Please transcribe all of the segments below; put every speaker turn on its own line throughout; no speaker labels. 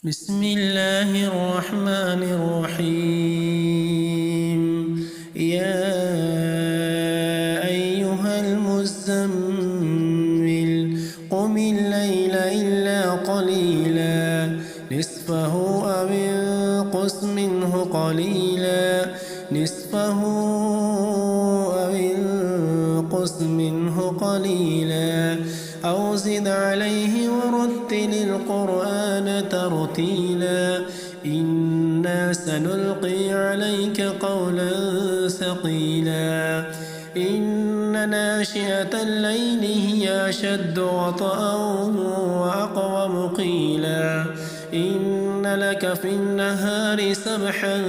بسم الله الرحمن الرحيم. يا أيها المزمل قم الليل إلا قليلا نصفه أو انقص منه قليلا أو زد عليه ورتل القرآن ترتيلا إنا سنلقي عليك قولا ثقيلا إن ناشئة الليل هي أشد وطئا وأقوم قيلا إن لك في النهار سبحا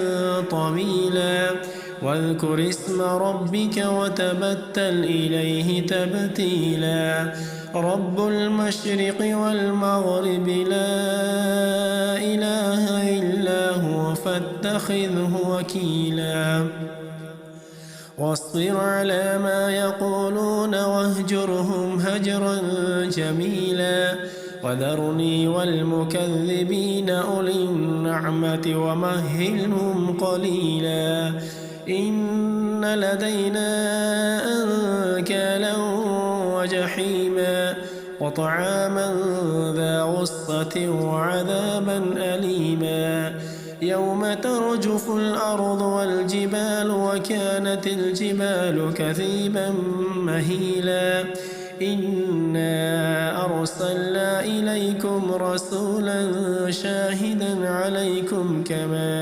طويلا واذكر اسم ربك وتبتل إليه تبتيلا رب المشرق والمغرب لا إله إلا هو فاتخذه وكيلا واصبر على ما يقولون واهجرهم هجرا جميلا وذرني والمكذبين أولي النعمة ومهلهم قليلا إن لدينا أنكالا وجحيما وطعاما ذا غصة وعذابا أليما يوم ترجف الأرض والجبال وكانت الجبال كثيبا مهيلا إنا أرسلنا إليكم رسولا شاهدا عليكم كما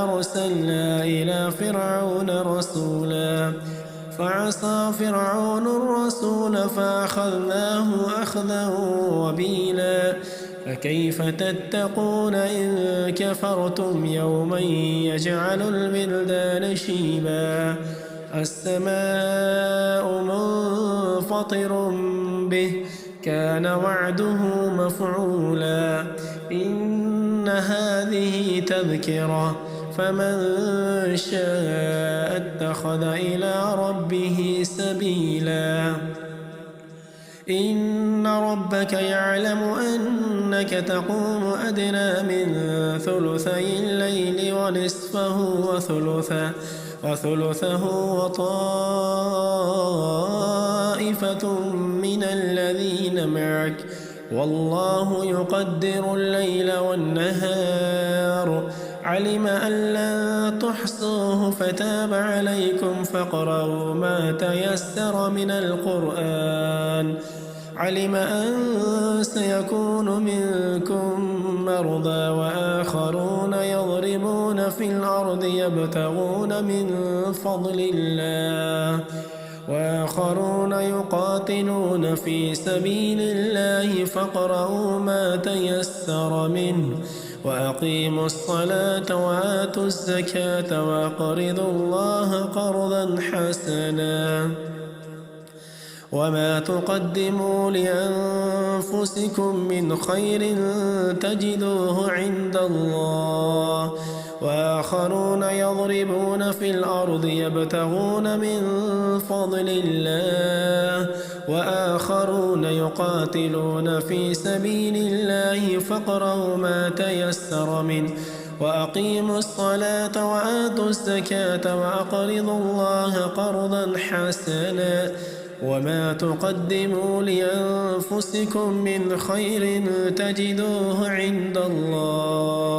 أرسلنا إلى فرعون رسولا فعصى فرعون الرسول فأخذناه أخذا وبيلا فكيف تتقون إن كفرتم يوما يجعل البلدان شيبا السماء منفطر به كان وعده مفعولا إن هذه تذكرة فمن شاء اتخذ إلى ربه سبيلا إن ربك يعلم أنك تقوم أدنى من ثلثي الليل ونصفه وثلثه وطائفة من الذين معك والله يقدر الليل والنهار علم أن لن تحصوه فتاب عليكم فاقرؤوا ما تيسر من القرآن علم أن سيكون منكم مرضى وآخرون يضربون في الأرض يبتغون من فضل الله وآخرون يقاتلون في سبيل الله فاقرؤوا ما تيسر منه وأقيموا الصلاة وآتوا الزكاة وأقرضوا الله قرضا حسنا وما تقدموا لأنفسكم من خير تجدوه عند الله وآخرون يضربون في الأرض يبتغون من فضل الله وآخرون يقاتلون في سبيل الله فاقرؤوا ما تيسر منه وأقيموا الصلاة وآتوا الزكاة وأقرضوا الله قرضا حسنا وما تقدموا لأنفسكم من خير تجدوه عند الله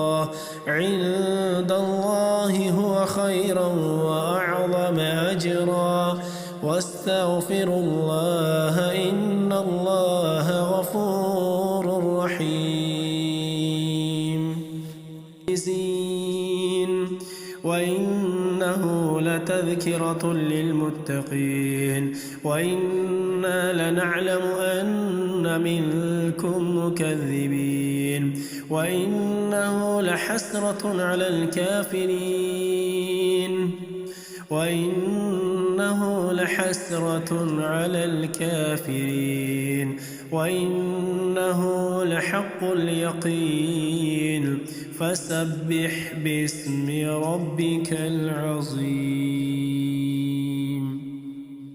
هو خيرا وأعظم أجرا واستغفروا الله إن الله غفور رحيم وإنه لتذكرة للمتقين وإنا لنعلم أن منكم مكذبين وإنه لحسرة على الكافرين وإنه لحق اليقين فسبح باسم ربك العظيم.